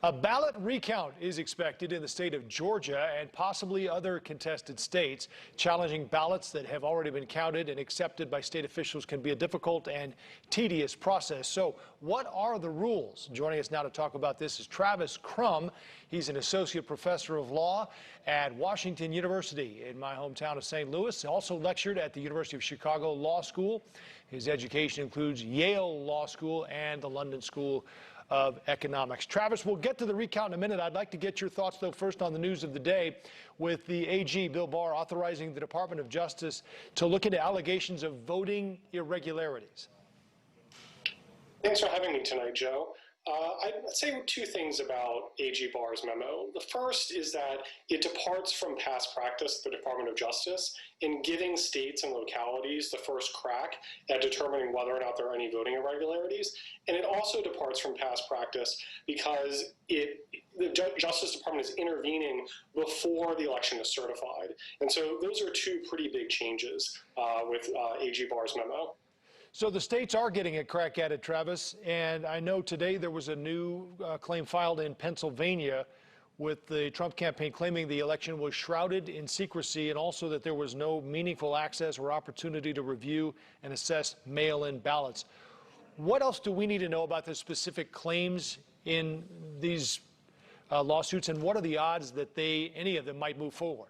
A ballot recount is expected in the state of Georgia and possibly other contested states. Challenging ballots that have already been counted and accepted by state officials can be a difficult and tedious process. So what are the rules? Joining us now to talk about this is Travis Crum. He's an associate professor of law at Washington University in my hometown of St. Louis. He also lectured at the University of Chicago Law School. His education includes Yale Law School and the London School of Economics. Travis, we'll get to the recount in a minute. I'd like to get your thoughts, though, first on the news of the day with the AG, Bill Barr, authorizing the Department of Justice to look into allegations of voting irregularities. Thanks for having me tonight, Joe. I'd say two things about AG Barr's memo. The first is that it departs from past practice at the Department of Justice in giving states and localities the first crack at determining whether or not there are any voting irregularities. And it also departs from past practice because the Justice Department is intervening before the election is certified. And so those are two pretty big changes with AG Barr's memo. So the states are getting a crack at it, Travis, and I know today there was a new claim filed in Pennsylvania with the Trump campaign claiming the election was shrouded in secrecy and also that there was no meaningful access or opportunity to review and assess mail-in ballots. What else do we need to know about the specific claims in these lawsuits, and what are the odds that any of them might move forward?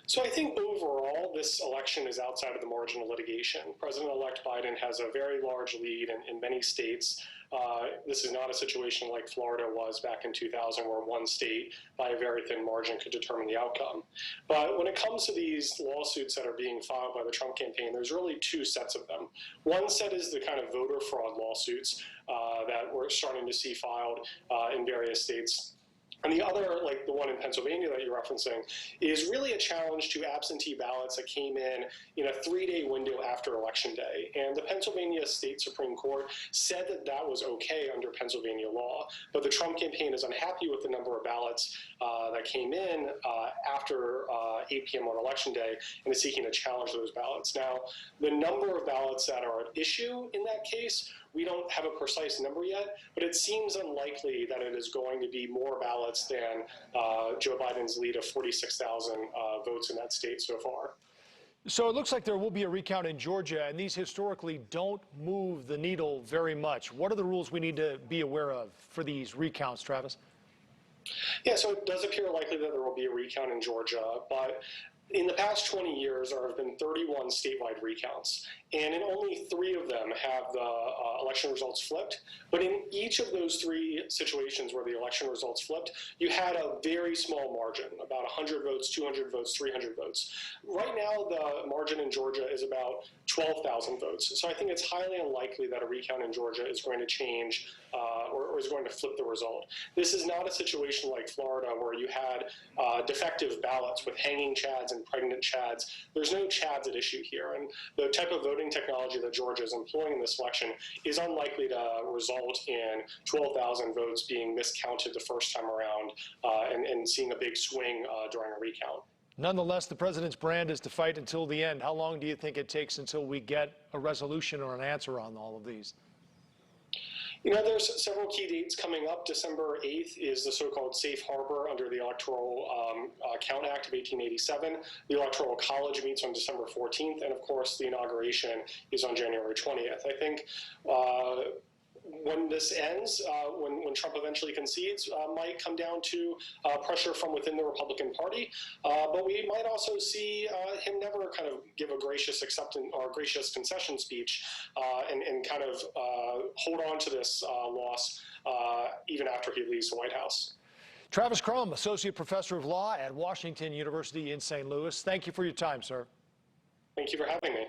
So I think overall, this election is outside of the margin of litigation. President-elect Biden has a very large lead in many states. This is not a situation like Florida was back in 2000, where one state, by a very thin margin, could determine the outcome. But when it comes to these lawsuits that are being filed by the Trump campaign, there's really two sets of them. One set is the kind of voter fraud lawsuits that we're starting to see filed in various states. And the other, like the one in Pennsylvania that you're referencing, is really a challenge to absentee ballots that came in a 3-day window after Election Day. And the Pennsylvania State Supreme Court said that that was okay under Pennsylvania law. But the Trump campaign is unhappy with the number of ballots that came in after 8 p.m. on Election Day and is seeking to challenge those ballots. Now, the number of ballots that are at issue in that case, we don't have a precise number yet, but it seems unlikely that it is going to be more ballots than Joe Biden's lead of 46,000 votes in that state so far. So it looks like there will be a recount in Georgia, and these historically don't move the needle very much. What are the rules we need to be aware of for these recounts, Travis? Yeah, so it does appear likely that there will be a recount in Georgia, but in the past 20 years, there have been 31 statewide recounts, and in only 3 of them have the election results flipped. But in each of those 3 situations where the election results flipped, you had a very small margin, about 100 votes, 200 votes, 300 votes. Right now, the margin in Georgia is about 12,000 votes. So I think it's highly unlikely that a recount in Georgia is going to change or is going to flip the result. This is not a situation like Florida where you had defective ballots with hanging chads and pregnant chads. There's no chads at issue here. And the type of voting technology that Georgia is employing in this election is unlikely to result in 12,000 votes being miscounted the first time around and seeing a big swing during a recount. Nonetheless, the president's brand is to fight until the end. How long do you think it takes until we get a resolution or an answer on all of these? There's several key dates coming up. December 8th is the so-called safe harbor under the Electoral Count Act of 1887. The Electoral College meets on December 14th, and of course the inauguration is on January 20th. I think when this ends, when Trump eventually concedes, might come down to pressure from within the Republican Party. But we might also see him never kind of give a gracious acceptance or gracious concession speech and kind of hold on to this loss even after he leaves the White House. Travis Crum, Associate Professor of Law at Washington University in St. Louis. Thank you for your time, sir. Thank you for having me.